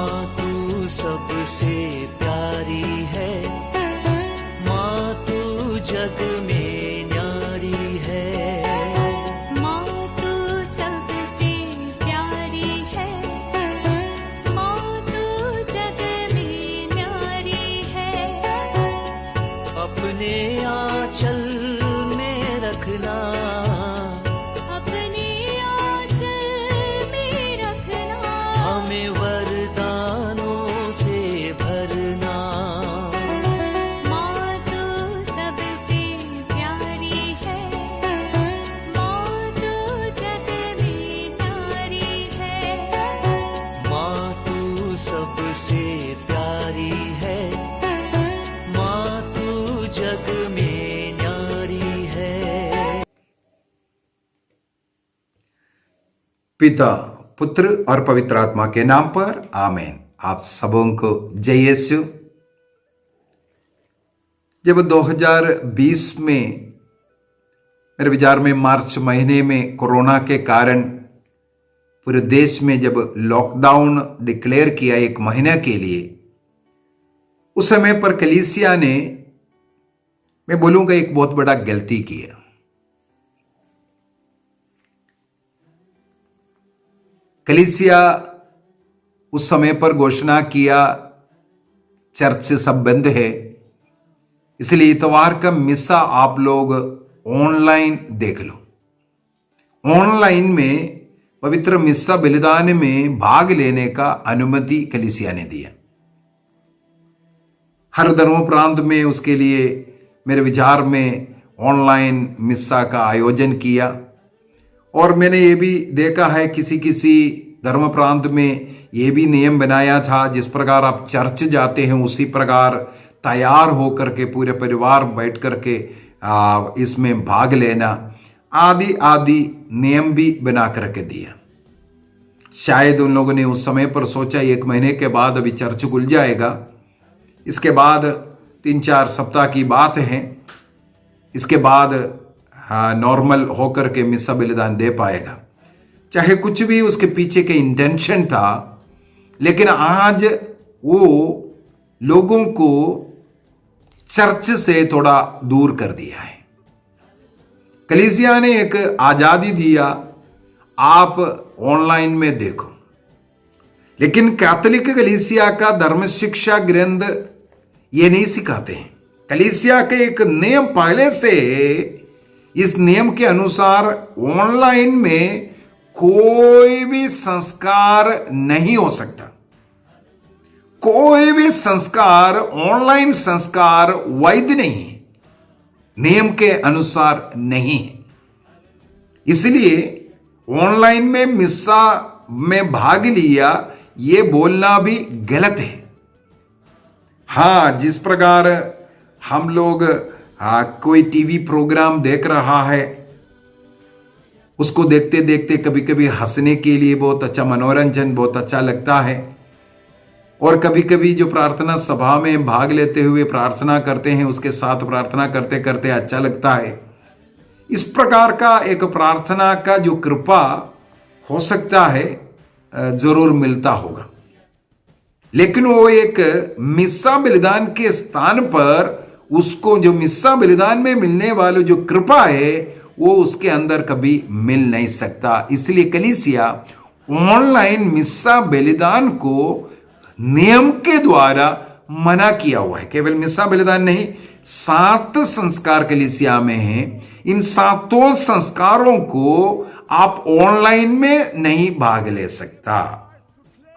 माँ तू सबसे प्यारी है, माँ तू जग में न्यारी है। माँ तू सबसे प्यारी है, माँ तू जग में न्यारी है। अपने आंचल में रखना, अपने आंचल में रखना, हमें वरदानों से भरना। माँ तू सबसे प्यारी है, माँ तू जग में न्यारी है। माँ तू सबसे प्यारी है, माँ तू जग में न्यारी है। पिता, पुत्र और पवित्र आत्मा के नाम पर आमीन। आप सबों को जय यीशु। जब 2020 में मेरे विचार में मार्च महीने में कोरोना के कारण पूरे देश में जब लॉकडाउन डिक्लेयर किया 1 महीने के लिए, उस समय पर कलीसिया ने, मैं बोलूंगा, एक बहुत बड़ा गलती किया। कलीसिया उस समय पर घोषणा किया चर्च सब बंद है, इसलिए इतवार का मिसा आप लोग ऑनलाइन देख लो। ऑनलाइन में पवित्र मिसा बलिदान में भाग लेने का अनुमति कलीसिया ने दिया। हर धर्म प्रांत में उसके लिए मेरे विचार में ऑनलाइन मिसा का आयोजन किया। और मैंने ये भी देखा है किसी किसी धर्म प्रांत में ये भी नियम बनाया था, जिस प्रकार आप चर्च जाते हैं उसी प्रकार तैयार होकर के पूरे परिवार बैठ करके इसमें भाग लेना, आदि आदि नियम भी बना करके दिया। शायद उन लोगों ने उस समय पर सोचा 1 महीने के बाद अभी चर्च खुल जाएगा, इसके बाद 3-4 सप्ताह की बात है, इसके बाद नॉर्मल होकर के मिसा बलिदान दे पाएगा। चाहे कुछ भी उसके पीछे के इंटेंशन था, लेकिन आज वो लोगों को चर्च से थोड़ा दूर कर दिया है। कलीसिया ने एक आजादी दिया, आप ऑनलाइन में देखो, लेकिन कैथोलिक कलीसिया का धर्म शिक्षा ग्रंथ ये नहीं सिखाते हैं। कलीसिया के एक नियम पहले से, इस नियम के अनुसार ऑनलाइन में कोई भी संस्कार नहीं हो सकता। कोई भी संस्कार, ऑनलाइन संस्कार वैध नहीं है, नियम के अनुसार नहीं है। इसलिए ऑनलाइन में मिसा में भाग लिया ये बोलना भी गलत है। हाँ, जिस प्रकार हम लोग कोई टीवी प्रोग्राम देख रहा है, उसको देखते देखते कभी कभी हंसने के लिए बहुत अच्छा मनोरंजन बहुत अच्छा लगता है, और कभी कभी जो प्रार्थना सभा में भाग लेते हुए प्रार्थना करते हैं उसके साथ प्रार्थना करते करते अच्छा लगता है। इस प्रकार का एक प्रार्थना का जो कृपा हो सकता है जरूर मिलता होगा, लेकिन वो एक मिसा बलिदान के स्थान पर उसको जो मिसा बलिदान में मिलने वाली जो कृपा है वो उसके अंदर कभी मिल नहीं सकता। इसलिए कलीसिया ऑनलाइन मिसा बलिदान को नियम के द्वारा मना किया हुआ है। केवल मिसा बलिदान नहीं, 7 संस्कार कलीसिया में हैं। इन 7 संस्कारों को आप ऑनलाइन में नहीं भाग ले सकता।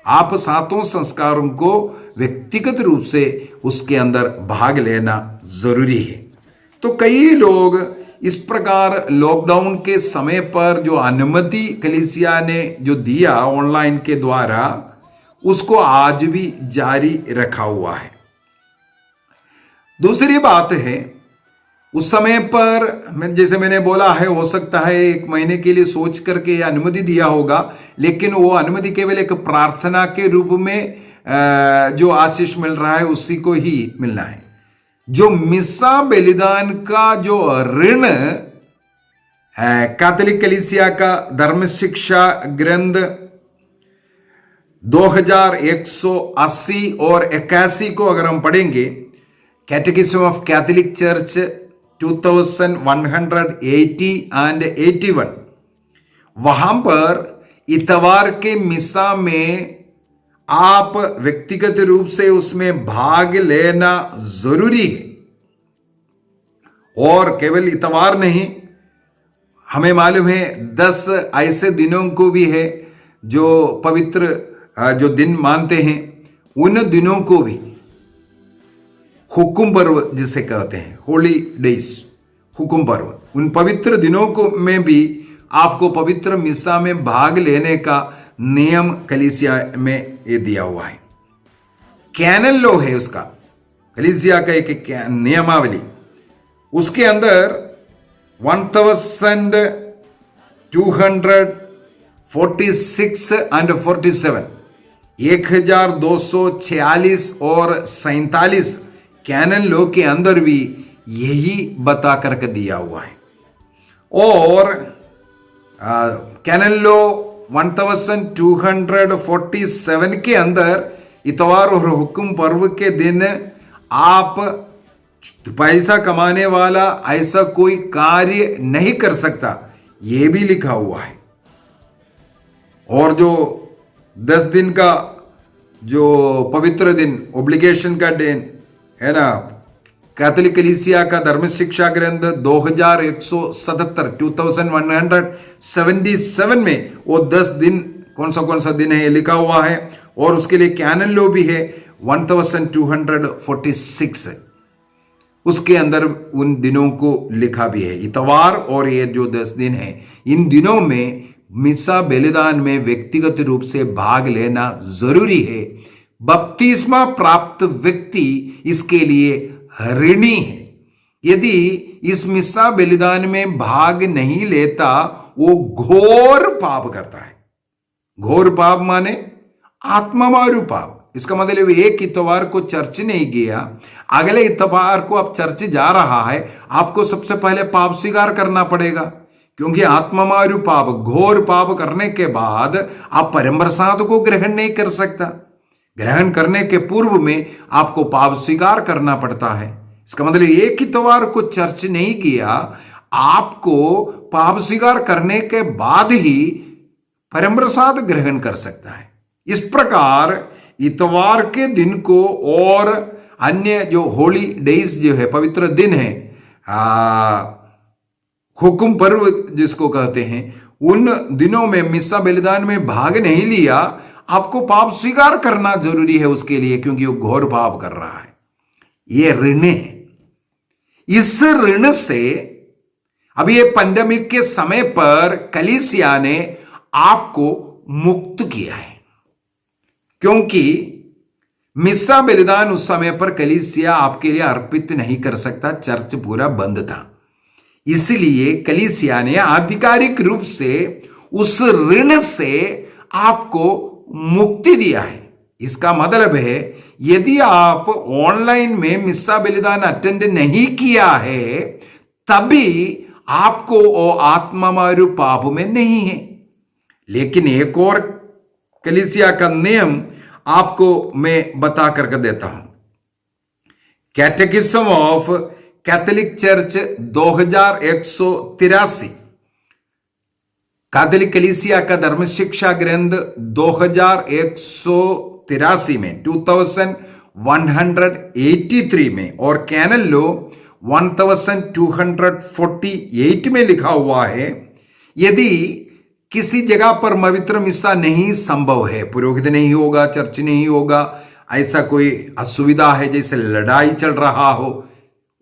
आप 7 संस्कारों को व्यक्तिगत रूप से उसके अंदर भाग लेना जरूरी है। तो कई लोग इस प्रकार लॉकडाउन के समय पर जो अनुमति कलीसिया ने जो दिया ऑनलाइन के द्वारा, उसको आज भी जारी रखा हुआ है। दूसरी बात है, उस समय पर जैसे मैंने बोला है, हो सकता है 1 महीने के लिए सोच करके अनुमति दिया होगा, लेकिन वो अनुमति केवल एक प्रार्थना के रूप में जो आशीष मिल रहा है उसी को ही मिलना है। जो मिसा बलिदान का जो ऋण कैथोलिक कलीसिया का धर्म शिक्षा ग्रंथ 2180 और 81 को अगर हम पढ़ेंगे, कैटेकिज्म ऑफ कैथोलिक चर्च 2180 एंड 81, वहां पर इतवार के मिसा में आप व्यक्तिगत रूप से उसमें भाग लेना जरूरी है। और केवल इतवार नहीं, हमें मालूम है 10 ऐसे दिनों को भी है जो पवित्र जो दिन मानते हैं, उन दिनों को भी हुकुम पर्व जिसे कहते हैं, होली डेज, हुकुम पर्व, उन पवित्र दिनों को में भी आपको पवित्र मिसा में भाग लेने का नियम कलीसिया में ये दिया हुआ है। कैनन लॉ है उसका, कलीसिया का एक नियमावली, उसके अंदर 1246 एंड 47, 1246 और 47 कैनन लॉ के अंदर भी यही बता करके दिया हुआ है। और कैनन लॉ 1247 के अंदर इतवार और हुक्म पर्व के दिन आप पैसा कमाने वाला ऐसा कोई कार्य नहीं कर सकता, यह भी लिखा हुआ है। और जो 10 दिन का जो पवित्र दिन, ओब्लिगेशन का दिन है ना, कैथोलिक कलीसिया का धर्म शिक्षा ग्रंथ 2177 में वो 10 दिन कौन सा दिन है ये लिखा हुआ है। और उसके लिए कैनन लॉ भी है 1246, उसके अंदर उन दिनों को लिखा भी है। इतवार और ये जो 10 दिन है, इन दिनों में मिसा बलिदान में व्यक्तिगत रूप से भाग लेना जरूरी है। बपतिस्मा प्राप्त व्यक्ति इसके लिए ऋणी है। यदि इस मिसा बलिदान में भाग नहीं लेता, वो घोर पाप करता है। घोर पाप माने आत्ममारू पाप। इसका मतलब एक इतवार को चर्च नहीं गया, अगले इतवार को आप चर्च जा रहा है, आपको सबसे पहले पाप स्वीकार करना पड़ेगा, क्योंकि आत्ममारू पाप, घोर पाप करने के बाद आप परम प्रसाद को ग्रहण नहीं कर सकता। ग्रहण करने के पूर्व में आपको पाप स्वीकार करना पड़ता है। इसका मतलब एक इतवार को चर्च नहीं किया, आपको पाप स्वीकार करने के बाद ही परम प्रसाद ग्रहण कर सकता है। इस प्रकार इतवार के दिन को और अन्य जो होली डेज जो है, पवित्र दिन है, हुकुम पर्व जिसको कहते हैं, उन दिनों में मिसा बलिदान में भाग नहीं लिया, आपको पाप स्वीकार करना जरूरी है उसके लिए, क्योंकि वो घोर पाप कर रहा है। ये ऋण है। इस ऋण से अभी ये पैंडेमिक के समय पर कलीसिया ने आपको मुक्त किया है, क्योंकि मिसा बलिदान उस समय पर कलीसिया आपके लिए अर्पित नहीं कर सकता, चर्च पूरा बंद था। इसलिए कलीसिया ने आधिकारिक रूप से उस ऋण से आपको मुक्ति दिया है। इसका मतलब है यदि आप ऑनलाइन में मिसा बलिदान अटेंड नहीं किया है, तभी आपको वो आत्ममारू पाप में नहीं है। लेकिन एक और कलीसिया का नियम आपको मैं बता करके देता हूं। कैटेकिज्म ऑफ कैथोलिक चर्च 2183, कैथोलिक कलीसिया का धर्म शिक्षा ग्रंथ 2183 में 2183 में और कैनन लॉ 1248 में लिखा हुआ है, यदि किसी जगह पर पवित्र मिसा नहीं संभव है, पुरोहित नहीं होगा, चर्च नहीं होगा, ऐसा कोई असुविधा है, जैसे लड़ाई चल रहा हो,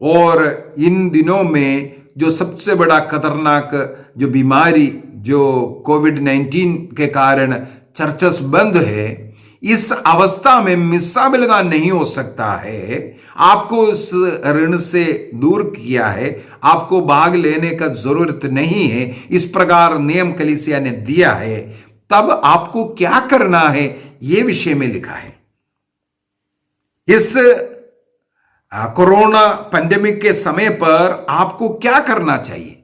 और इन दिनों में जो सबसे बड़ा खतरनाक जो बीमारी जो कोविड-19 के कारण चर्चेस बंद है, इस अवस्था में मिसा बलिदान नहीं हो सकता है, आपको इस ऋण से दूर किया है, आपको भाग लेने का जरूरत नहीं है, इस प्रकार नियम कलीसिया ने दिया है, तब आपको क्या करना है यह विषय में लिखा है। इस कोरोना पैंडेमिक के समय पर आपको क्या करना चाहिए?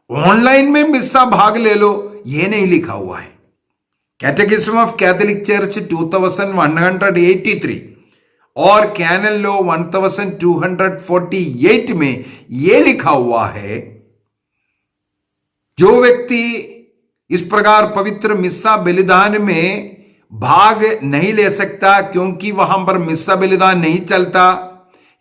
ऑनलाइन में मिसा भाग ले लो, यह नहीं लिखा हुआ है। कैटेकिज्म ऑफ कैथोलिक चर्च 2183 और कैनन लॉ 1248 में यह लिखा हुआ है, जो व्यक्ति इस प्रकार पवित्र मिस्सा बलिदान में भाग नहीं ले सकता क्योंकि वहां पर मिस्सा बलिदान नहीं चलता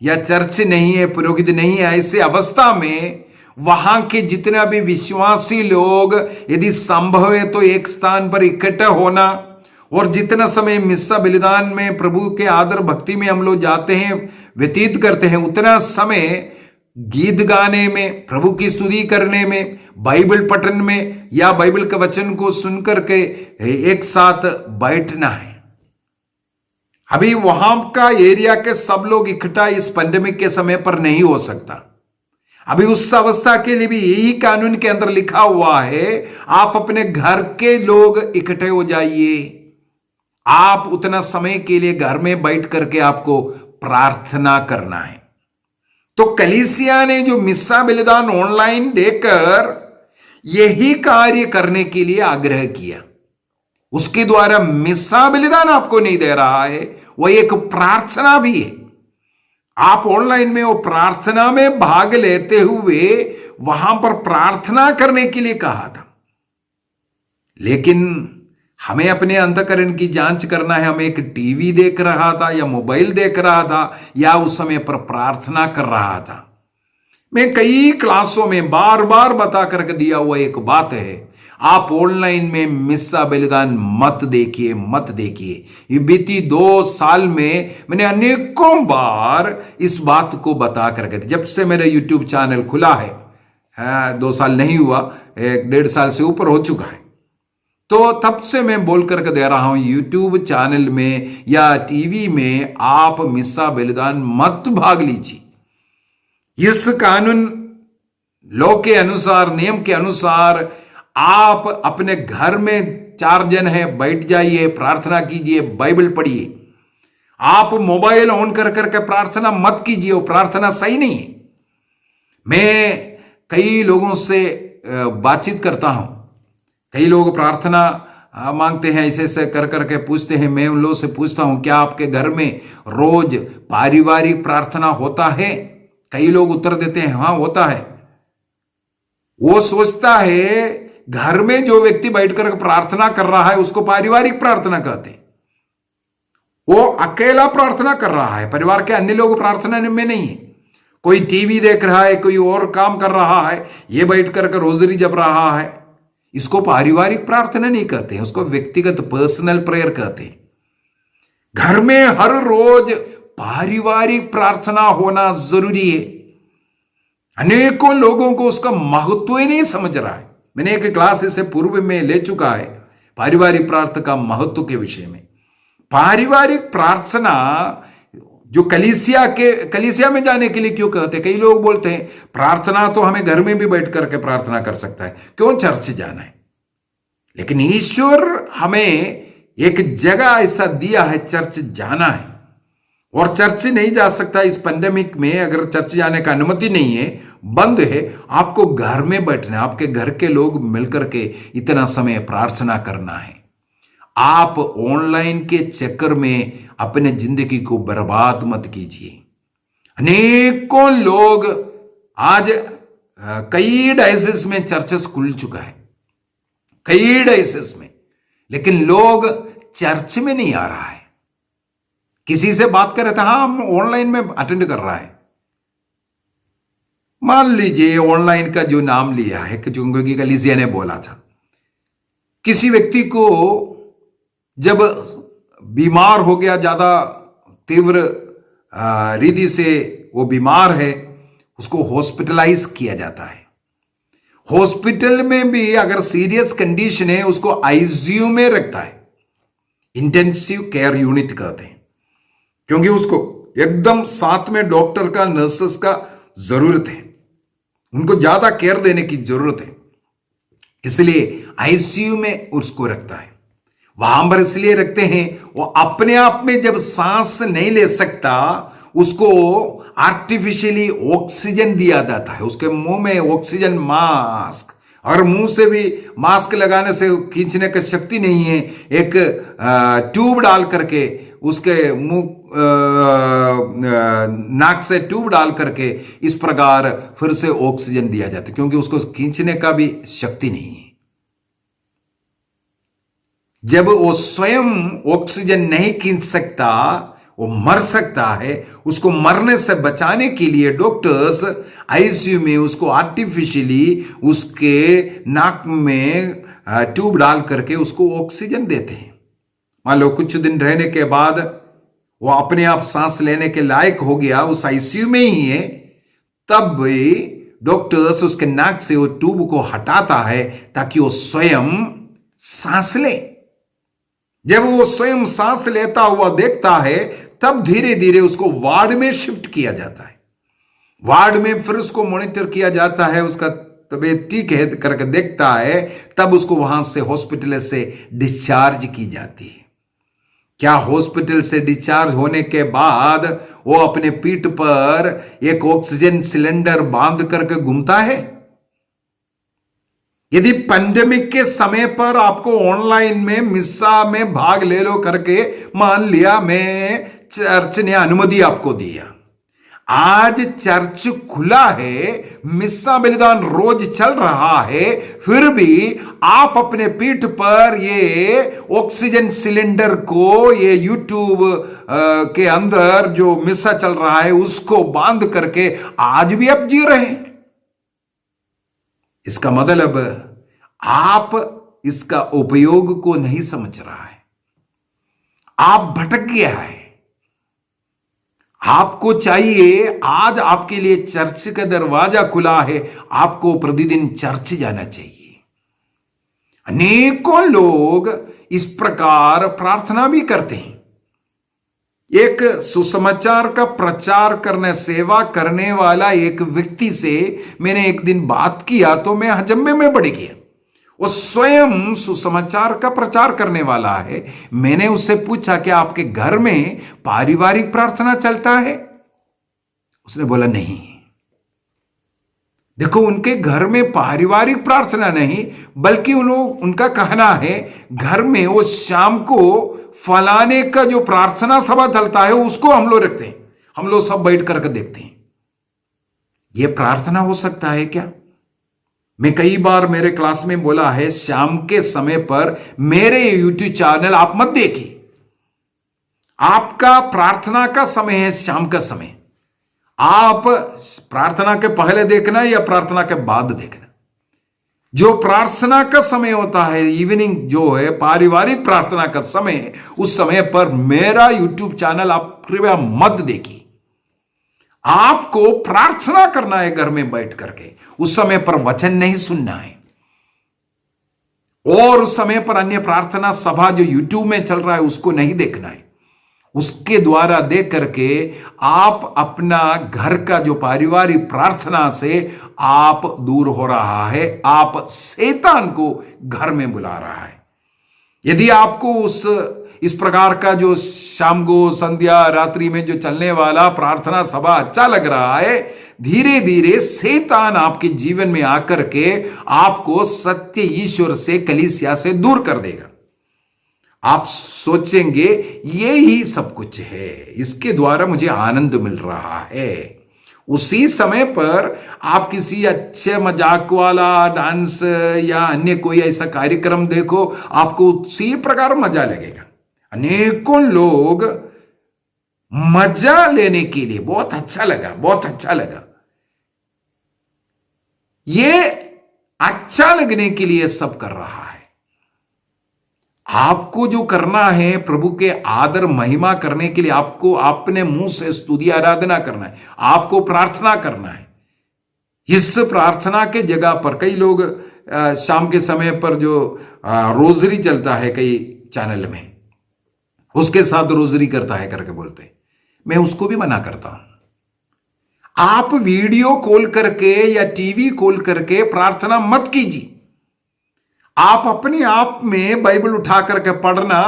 या चर्च नहीं है, पुरोहित नहीं है, ऐसे अवस्था में वहां के जितने भी विश्वासी लोग यदि संभव है तो एक स्थान पर इकट्ठा होना, और जितना समय मिस्सा बलिदान में प्रभु के आदर भक्ति में हम लोग जाते हैं, व्यतीत करते हैं, उतना समय गीत गाने में, प्रभु की स्तुति करने में, बाइबल पठन में या बाइबल के वचन को सुनकर के एक साथ बैठना है। अभी वहां का एरिया के सब लोग इकट्ठा इस पेंडेमिक के समय पर नहीं हो सकता। अभी उस अवस्था के लिए भी यही कानून के अंदर लिखा हुआ है, आप अपने घर के लोग इकट्ठे हो जाइए, आप उतना समय के लिए घर में बैठ करके आपको प्रार्थना करना है। तो कलीसिया ने जो मिस्सा बलिदान ऑनलाइन देकर यही कार्य करने के लिए आग्रह किया। उसके द्वारा मिस्सा बलिदान आपको नहीं दे रहा है, वह एक प्रार्थना भी है। आप ऑनलाइन में वो प्रार्थना में भाग लेते हुए वहां पर प्रार्थना करने के लिए कहा था। लेकिन हमें अपने अंतःकरण की जांच करना है। हमें एक टीवी देख रहा था या मोबाइल देख रहा था या उस समय पर प्रार्थना कर रहा था। मैं कई क्लासों में बार बार बता करके दिया हुआ एक बात है, आप ऑनलाइन में मिस्सा बलिदान मत देखिए, मत देखिए। ये बीती 2 साल में मैंने अनेकों बार इस बात को बता करके, जब से मेरा यूट्यूब चैनल खुला है, 2 साल नहीं हुआ, 1.5 साल से ऊपर हो चुका है, तो तब से मैं बोल करके दे रहा हूं, यूट्यूब चैनल में या टीवी में आप मिस्सा बलिदान मत भाग लीजिए। इस कानून लॉ के अनुसार, नियम के अनुसार आप अपने घर में 4 जन हैं, बैठ जाइए, प्रार्थना कीजिए, बाइबल पढ़िए। आप मोबाइल ऑन कर करके प्रार्थना मत कीजिए, वो प्रार्थना सही नहीं है। मैं कई लोगों से बातचीत करता हूं, कई लोग प्रार्थना मांगते हैं, ऐसे ऐसे कर करके पूछते हैं। मैं उन लोगों से पूछता हूं, क्या आपके घर में रोज पारिवारिक प्रार्थना होता है? कई लोग उत्तर देते हैं, हां होता है। वो सोचता है घर में जो व्यक्ति बैठकर प्रार्थना कर रहा है उसको पारिवारिक प्रार्थना कहते हैं। वो अकेला प्रार्थना कर रहा है, परिवार के अन्य लोग प्रार्थना में नहीं है। कोई टीवी देख रहा है, कोई और काम कर रहा है, ये बैठ कर रोजरी जप रहा है, इसको पारिवारिक प्रार्थना नहीं कहते हैं, उसको व्यक्तिगत पर्सनल प्रेयर कहते हैं। घर में हर रोज पारिवारिक प्रार्थना होना जरूरी है। अनेकों लोगों को उसका महत्व ही नहीं समझ रहा है। मैंने एक क्लास इससे पूर्व में ले चुका है पारिवारिक प्रार्थना का महत्व के विषय में। पारिवारिक प्रार्थना जो कलीसिया में जाने के लिए क्यों कहते हैं? कई लोग बोलते हैं प्रार्थना तो हमें घर में भी बैठ करके प्रार्थना कर सकता है, क्यों चर्च जाना है? लेकिन ईश्वर हमें एक जगह ऐसा दिया है, चर्च जाना है। और चर्च नहीं जा सकता इस पेंडेमिक में, अगर चर्च जाने का अनुमति नहीं है, बंद है, आपको घर में बैठना है, आपके घर के लोग मिलकर के इतना समय प्रार्थना करना है। आप ऑनलाइन के चक्कर में अपने जिंदगी को बर्बाद मत कीजिए। अनेकों लोग आज कई डायसिस में चर्चेस खुल चुका है, कई डायसिस में, लेकिन लोग चर्च में नहीं आ रहा है। किसी से बात कर रहे थे, हाँ हम ऑनलाइन में अटेंड कर रहा है। मान लीजिए ऑनलाइन का जो नाम लिया है, क्योंकि कलीसिया ने बोला था, किसी व्यक्ति को जब बीमार हो गया, ज्यादा तीव्र रीति से वो बीमार है, उसको हॉस्पिटलाइज किया जाता है। हॉस्पिटल में भी अगर सीरियस कंडीशन है, उसको आईसीयू में रखता है, इंटेंसिव केयर यूनिट कहते हैं, क्योंकि उसको एकदम साथ में डॉक्टर का, नर्सेस का जरूरत है, उनको ज्यादा केयर देने की जरूरत है, इसलिए आईसीयू में उसको रखता है। वहां पर इसलिए रखते हैं, वो अपने आप में जब सांस नहीं ले सकता, उसको आर्टिफिशियली ऑक्सीजन दिया जाता है, उसके मुंह में ऑक्सीजन मास्क और मुंह से भी मास्क लगाने से खींचने की शक्ति नहीं है, एक ट्यूब डाल करके उसके मुंह नाक से ट्यूब डाल करके इस प्रकार फिर से ऑक्सीजन दिया जाता है, क्योंकि उसको खींचने का भी शक्ति नहीं है। जब वो स्वयं ऑक्सीजन नहीं खींच सकता, वो मर सकता है, उसको मरने से बचाने के लिए डॉक्टर्स आईसीयू में उसको आर्टिफिशियली उसके नाक में ट्यूब डाल करके उसको ऑक्सीजन देते हैं। मान लो कुछ दिन रहने के बाद वो अपने आप सांस लेने के लायक हो गया, उस आईसीयू में ही है, तब भी डॉक्टर्स उसके नाक से वो ट्यूब को हटाता है ताकि वो स्वयं सांस ले। जब वो स्वयं सांस लेता हुआ देखता है, तब धीरे धीरे उसको वार्ड में शिफ्ट किया जाता है। वार्ड में फिर उसको मॉनिटर किया जाता है, उसका तबीयत ठीक है करके देखता है, तब उसको वहां से हॉस्पिटल से डिस्चार्ज की जाती है। क्या हॉस्पिटल से डिस्चार्ज होने के बाद वो अपने पीठ पर एक ऑक्सीजन सिलेंडर बांध करके घूमता है? यदि पैंडेमिक के समय पर आपको ऑनलाइन में मिस्सा में भाग ले लो करके मान लिया मैं चर्च ने अनुमति आपको दिया, आज चर्च खुला है, मिस्सा बलिदान रोज चल रहा है, फिर भी आप अपने पीठ पर ये ऑक्सीजन सिलेंडर को, ये यूट्यूब के अंदर जो मिस्सा चल रहा है उसको बांध करके आज भी आप जी रहे हैं। इसका मतलब आप इसका उपयोग को नहीं समझ रहा है, आप भटक गया है। आपको चाहिए, आज आपके लिए चर्च का दरवाजा खुला है, आपको प्रतिदिन चर्च जाना चाहिए। अनेकों लोग इस प्रकार प्रार्थना भी करते हैं। एक सुसमाचार का प्रचार करने, सेवा करने वाला एक व्यक्ति से मैंने एक दिन बात किया तो मैं हजम्मे में पड़ गया। वो स्वयं सुसमाचार का प्रचार करने वाला है। मैंने उससे पूछा कि आपके घर में पारिवारिक प्रार्थना चलता है? उसने बोला नहीं। देखो, उनके घर में पारिवारिक प्रार्थना नहीं, बल्कि उनका कहना है घर में वो शाम को फलाने का जो प्रार्थना सभा चलता है उसको हम लोग रखते हैं, हम लोग सब बैठ करके देखते हैं। यह प्रार्थना हो सकता है क्या? मैं कई बार मेरे क्लास में बोला है, शाम के समय पर मेरे यूट्यूब चैनल आप मत देखिए। आपका प्रार्थना का समय है शाम का समय। आप प्रार्थना के पहले देखना या प्रार्थना के बाद देखना। जो प्रार्थना का समय होता है, इवनिंग जो है पारिवारिक प्रार्थना का समय, उस समय पर मेरा यूट्यूब चैनल आप कृपया मत देखिए। आपको प्रार्थना करना है घर में बैठ करके, उस समय पर वचन नहीं सुनना है। और उस समय पर अन्य प्रार्थना सभा जो यूट्यूब में चल रहा है उसको नहीं देखना है। उसके द्वारा देख करके आप अपना घर का जो पारिवारिक प्रार्थना से आप दूर हो रहा है, आप शैतान को घर में बुला रहा है। यदि आपको इस प्रकार का जो शाम को संध्या रात्रि में जो चलने वाला प्रार्थना सभा अच्छा लग रहा है, धीरे धीरे शैतान आपके जीवन में आकर के आपको सत्य ईश्वर से, कलीसिया से दूर कर देगा। आप सोचेंगे ये ही सब कुछ है, इसके द्वारा मुझे आनंद मिल रहा है। उसी समय पर आप किसी अच्छे मजाक वाला डांस या अन्य कोई ऐसा कार्यक्रम देखो, आपको उसी प्रकार मजा लगेगा। अनेकों लोग मजा लेने के लिए बहुत अच्छा लगा, बहुत अच्छा लगा, ये अच्छा लगने के लिए सब कर रहा है। आपको जो करना है प्रभु के आदर महिमा करने के लिए, आपको अपने मुंह से स्तुति आराधना करना है, आपको प्रार्थना करना है। इस प्रार्थना के जगह पर कई लोग शाम के समय पर जो रोजरी चलता है कई चैनल में, उसके साथ रोजरी करता है करके बोलते हैं, मैं उसको भी मना करता हूं। आप वीडियो कॉल करके या टीवी कॉल करके प्रार्थना मत कीजिए। आप अपने आप में बाइबल उठा करके पढ़ना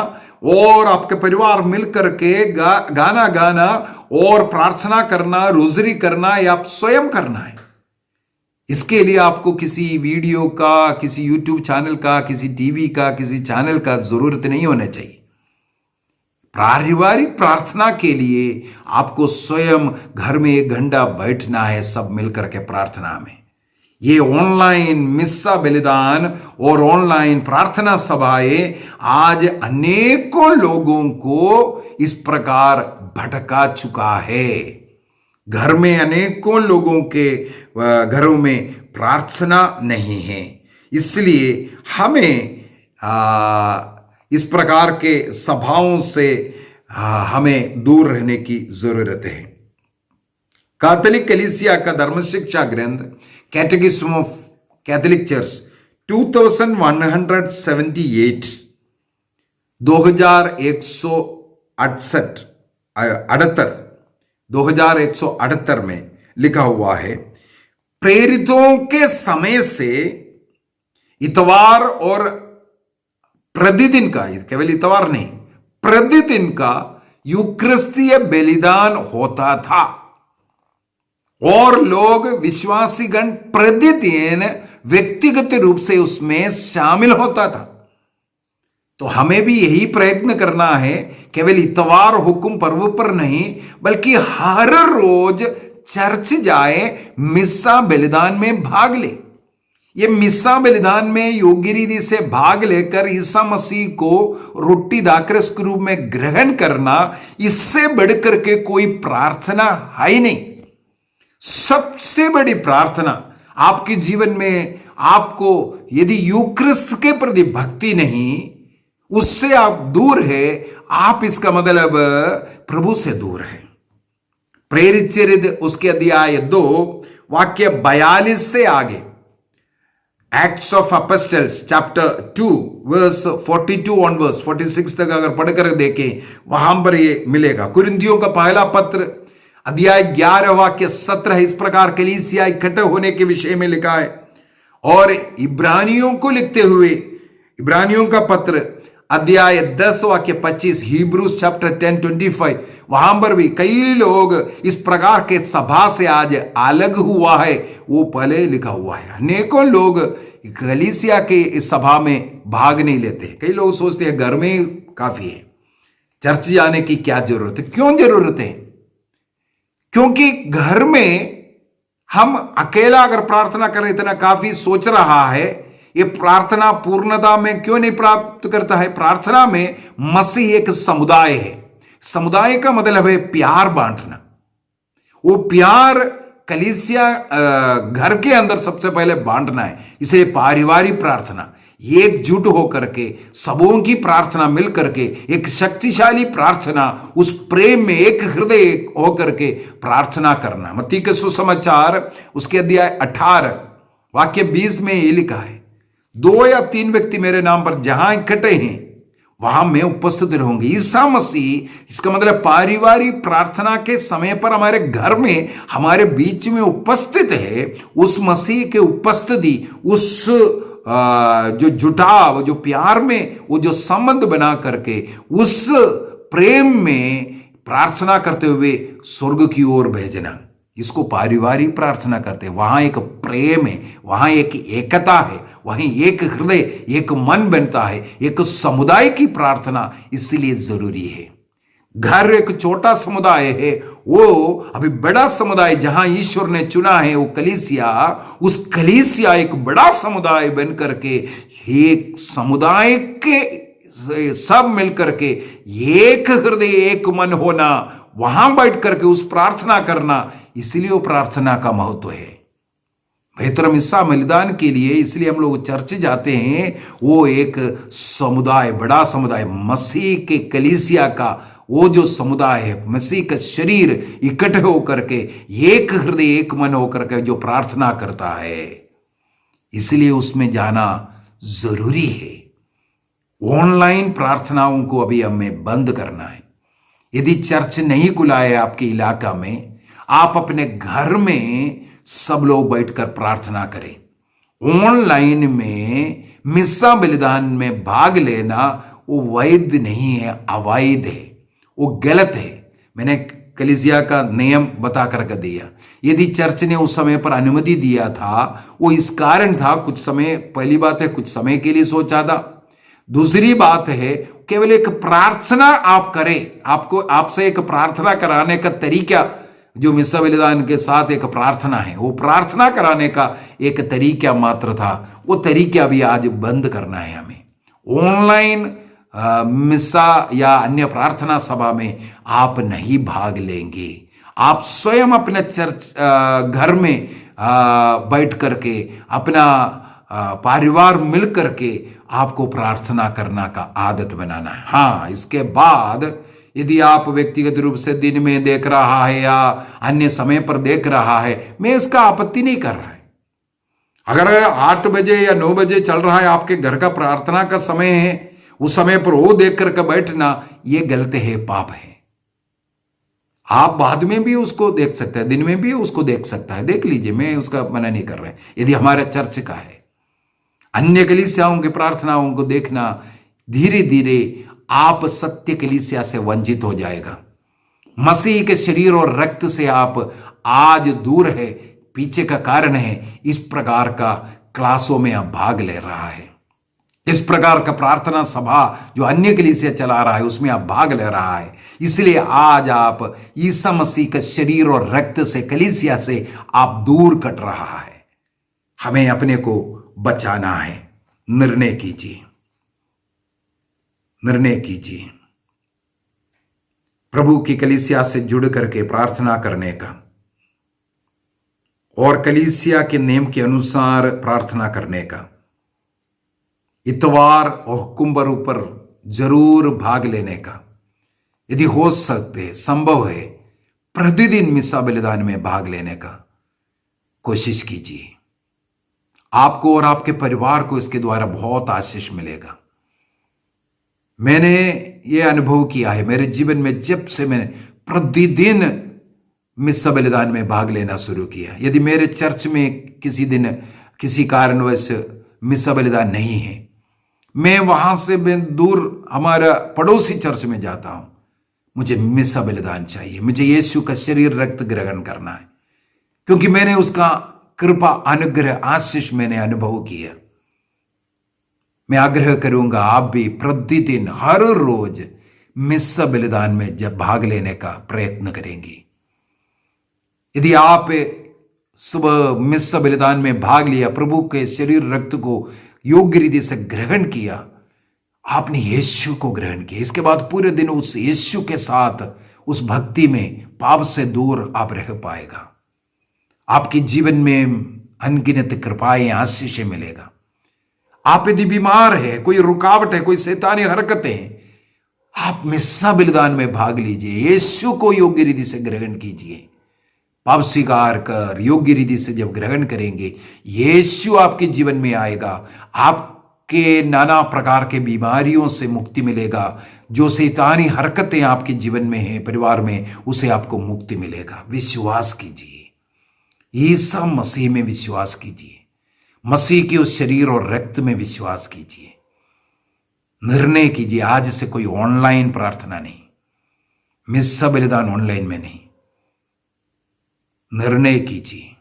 और आपके परिवार मिल करके गाना गाना और प्रार्थना करना, रोजरी करना, या आप स्वयं करना है। इसके लिए आपको किसी वीडियो का, किसी यूट्यूब चैनल का, किसी टीवी का, किसी चैनल का जरूरत नहीं होना चाहिए। पारिवारिक प्रार्थना के लिए आपको स्वयं घर में 1 घंटा बैठना है, सब मिलकर के प्रार्थना में। ये ऑनलाइन मिस्सा बलिदान और ऑनलाइन प्रार्थना सभाएं आज अनेकों लोगों को इस प्रकार भटका चुका है। घर में अनेकों लोगों के घरों में प्रार्थना नहीं है, इसलिए हमें इस प्रकार के सभाओं से हमें दूर रहने की जरूरत है। कैथोलिक कलीसिया का धर्म शिक्षा ग्रंथ कैटेकिज्म ऑफ कैथोलिक चर्च 2178 2178 में लिखा हुआ है, प्रेरितों के समय से इतवार और प्रतिदिन का, केवल इतवार नहीं, प्रतिदिन का यूक्रिस्तीय बलिदान होता था और लोग विश्वासीगण प्रतिदिन व्यक्तिगत रूप से उसमें शामिल होता था। तो हमें भी यही प्रयत्न करना है, केवल इतवार हुक्म पर्व पर नहीं, बल्कि हर रोज चर्च जाए, मिस्सा बलिदान में भाग ले। ये मिस्सा बलिदान में योग्य रीति से भाग लेकर ईसा मसीह को रोटी दाखरस के रूप में ग्रहण करना, इससे बढ़कर के कोई प्रार्थना है ही नहीं। सबसे बड़ी प्रार्थना आपके जीवन में, आपको यदि यूक्रिस्त के प्रति भक्ति नहीं, उससे आप दूर है, आप इसका मतलब प्रभु से दूर है। प्रेरित चरित्र उसके अध्याय 2 वाक्य 42 से आगे, acts of apostles chapter 2 verse 42 onwards 46 तक अगर पढ़कर देखें, वहां पर ये मिलेगा। कुरिन्थियों का पहला पत्र अध्याय 11 वाक्य 17 इस प्रकार कलीसिया इकट्ठे होने के विषय में लिखा है। और इब्रानियों को लिखते हुए इब्रानियों का पत्र अध्याय 10 वाक्य 25, हिब्रूज चैप्टर 10:25, वहां पर भी कई लोग इस प्रकार के सभा से आज अलग हुआ है, वो पहले लिखा हुआ है। अनेकों लोग कलीसिया के इस सभा में भाग नहीं लेते। कई लोग सोचते हैं घर में काफी है, चर्च जाने की क्या जरूरत है। क्यों जरूरत है? क्योंकि घर में हम अकेला अगर प्रार्थना करें इतना काफी सोच रहा है, ये प्रार्थना पूर्णता में क्यों नहीं प्राप्त करता है? प्रार्थना में मसीह एक समुदाय है। समुदाय का मतलब है प्यार बांटना। वो प्यार कलीसिया घर के अंदर सबसे पहले बांटना है। इसलिए पारिवारिक प्रार्थना, एकजुट होकर के सबों की प्रार्थना मिल करके एक शक्तिशाली प्रार्थना, उस प्रेम में एक हृदय होकर के प्रार्थना करना। मत्ती के सुसमाचार उसके अध्याय 18 वाक्य 20 में ये लिखा है, 2 या 3 व्यक्ति मेरे नाम पर जहां इकट्ठे हैं वहां मैं उपस्थित रहूंगी। ईसा मसीह, इसका मतलब पारिवारिक प्रार्थना के समय पर हमारे घर में हमारे बीच में उपस्थित है। उस मसीह के उपस्थिति, उस जो जुटाव, जो प्यार में वो जो संबंध बना करके उस प्रेम में प्रार्थना करते हुए स्वर्ग की ओर भेजना, इसको पारिवारिक प्रार्थना करते हैं। वहां एक प्रेम है, वहां एक एकता है, वहीं एक हृदय, एक मन बनता है, एक समुदाय की प्रार्थना इसलिए जरूरी है। घर एक छोटा समुदाय है, वो अभी बड़ा समुदाय जहां ईश्वर ने चुना है वो कलीसिया, उस कलीसिया एक बड़ा समुदाय बन करके एक समुदाय के सब मिलकर के एक हृदय एक मन होना, वहां बैठ करके उस प्रार्थना करना, इसलिए वो प्रार्थना का महत्व है। बेहतर मिस्सा बलिदान के लिए इसलिए हम लोग चर्च जाते हैं। वो एक समुदाय, बड़ा समुदाय, मसीह के कलीसिया का वो जो समुदाय है, मसीह का शरीर इकट्ठे होकर के एक हृदय एक मन होकर के जो प्रार्थना करता है, इसलिए उसमें जाना जरूरी है। ऑनलाइन प्रार्थनाओं को अभी हमें बंद करना है। यदि चर्च नहीं खुला है आपके इलाका में, आप अपने घर में सब लोग बैठकर प्रार्थना करें। ऑनलाइन में मिस्सा बलिदान में भाग लेना वो वैध नहीं है, अवैध है, वो गलत है। मैंने कलीसिया का नियम बता करके दिया। यदि चर्च ने उस समय पर अनुमति दिया था, वो इस कारण था, कुछ समय, पहली बात है कुछ समय के लिए सोचा था। दूसरी बात है केवल एक प्रार्थना आप करें, आपको आपसे एक प्रार्थना कराने का तरीका, जो मिस्सा बलिदान के साथ एक प्रार्थना है, वो प्रार्थना कराने का एक तरीका मात्र था। वो तरीका भी आज बंद करना है हमें। ऑनलाइन मिस्सा या अन्य प्रार्थना सभा में आप नहीं भाग लेंगे। आप स्वयं अपने चर्च घर में बैठ करके अपना परिवार मिल करके आपको प्रार्थना करना का आदत बनाना है। हाँ, इसके बाद यदि आप व्यक्तिगत रूप से दिन में देख रहा है या अन्य समय पर देख रहा है, मैं इसका आपत्ति नहीं कर रहा है। अगर 8 बजे या 9 बजे चल रहा है, आपके घर का प्रार्थना का समय है, उस समय पर वो देख करके बैठना, ये गलत है, पाप है। आप बाद में भी उसको देख सकते हैं, दिन में भी उसको देख सकता है, देख लीजिए, मैं उसका मना नहीं कर रहा है। यदि हमारे चर्च का है, अन्य कलीसियाओं की प्रार्थनाओं को देखना, धीरे धीरे आप सत्य कलीसिया से वंचित हो जाएगा। मसीह के शरीर और रक्त से आप आज दूर है, पीछे का कारण है इस प्रकार का क्लासों में आप भाग ले रहा है, इस प्रकार का प्रार्थना सभा जो अन्य कलीसिया चला रहा है उसमें आप भाग ले रहा है। इसलिए आज आप ईसा मसीह के शरीर और रक्त से, कलीसिया से आप दूर कट रहा है। हमें अपने को बचाना है। निर्णय कीजिए, निर्णय कीजिए प्रभु की कलीसिया से जुड़ करके प्रार्थना करने का और कलीसिया के नियम के अनुसार प्रार्थना करने का। इतवार और हुकुम्बर पर जरूर भाग लेने का। यदि हो सकते, संभव है, प्रतिदिन मिस्सा बलिदान में भाग लेने का कोशिश कीजिए। आपको और आपके परिवार को इसके द्वारा बहुत आशीष मिलेगा। मैंने ये अनुभव किया है मेरे जीवन में, जब से मैंने प्रतिदिन मिस्सा बलिदान में भाग लेना शुरू किया। यदि मेरे चर्च में किसी दिन किसी कारणवश मिस्सा बलिदान नहीं है, मैं वहां से दूर हमारा पड़ोसी चर्च में जाता हूं। मुझे मिस्सा बलिदान चाहिए, मुझे यीशु का शरीर रक्त ग्रहण करना है, क्योंकि मैंने उसका कृपा, अनुग्रह, आशीष मैंने अनुभव किया। मैं आग्रह करूंगा आप भी प्रतिदिन हर रोज मिस्सा बलिदान में जब भाग लेने का प्रयत्न करेंगे। यदि आप सुबह मिस्सा बलिदान में भाग लिया, प्रभु के शरीर रक्त को योग्य रीति से ग्रहण किया, आपने यीशु को ग्रहण किया, इसके बाद पूरे दिन उस यीशु के साथ उस भक्ति में पाप से दूर आप रह पाएगा। आपके जीवन में अनगिनत कृपाएं, आशीषें मिलेगा। आप यदि बीमार है, कोई रुकावट है, कोई शैतानी हरकतें हैं, आप मिस्सा बलिदान में भाग लीजिए, यीशु को योग्य रीति से ग्रहण कीजिए। पाप स्वीकार कर योग्य रीति से जब ग्रहण करेंगे, यीशु आपके जीवन में आएगा, आपके नाना प्रकार के बीमारियों से मुक्ति मिलेगा। जो शैतानी हरकतें आपके जीवन में हैं, परिवार में, उसे आपको मुक्ति मिलेगा। विश्वास कीजिए, ईसा मसीह में विश्वास कीजिए, मसीह के उस शरीर और रक्त में विश्वास कीजिए। निर्णय कीजिए, आज से कोई ऑनलाइन प्रार्थना नहीं, मिस्सा बलिदान ऑनलाइन में नहीं। निर्णय कीजिए।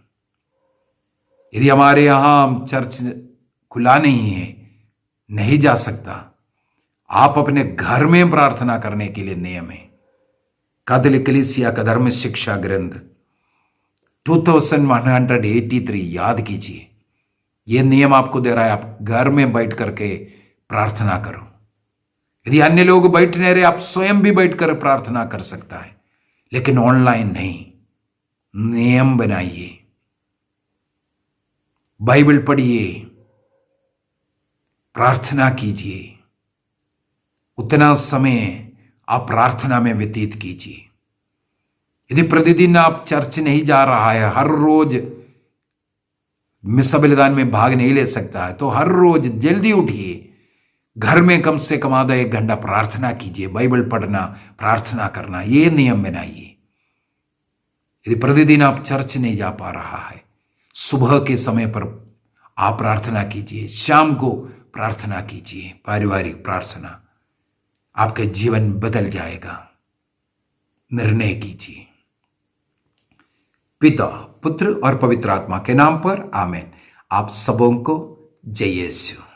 यदि हमारे यहां चर्च खुला नहीं है, नहीं जा सकता, आप अपने घर में प्रार्थना करने के लिए नियम है। कैथोलिक कलीसिया का धर्म शिक्षा ग्रंथ 2183 याद कीजिए। यह नियम आपको दे रहा है, आप घर में बैठ करके प्रार्थना करो। यदि अन्य लोग बैठ नहीं रहे, आप स्वयं भी बैठकर प्रार्थना कर सकता है, लेकिन ऑनलाइन नहीं। नियम बनाइए, बाइबल पढ़िए, प्रार्थना कीजिए। उतना समय आप प्रार्थना में व्यतीत कीजिए। यदि प्रतिदिन आप चर्च नहीं जा रहा है, हर रोज मिस्सा बलिदान में भाग नहीं ले सकता है, तो हर रोज जल्दी उठिए, घर में कम से कम आधा 1 घंटा प्रार्थना कीजिए। बाइबल पढ़ना, प्रार्थना करना, ये नियम बनाइए। यदि प्रतिदिन आप चर्च नहीं जा पा रहा है, सुबह के समय पर आप प्रार्थना कीजिए, शाम को प्रार्थना कीजिए, पारिवारिक प्रार्थना, आपका जीवन बदल जाएगा। निर्णय कीजिए। पिता, पुत्र और पवित्र आत्मा के नाम पर आमीन। आप सबों को जय यीशु।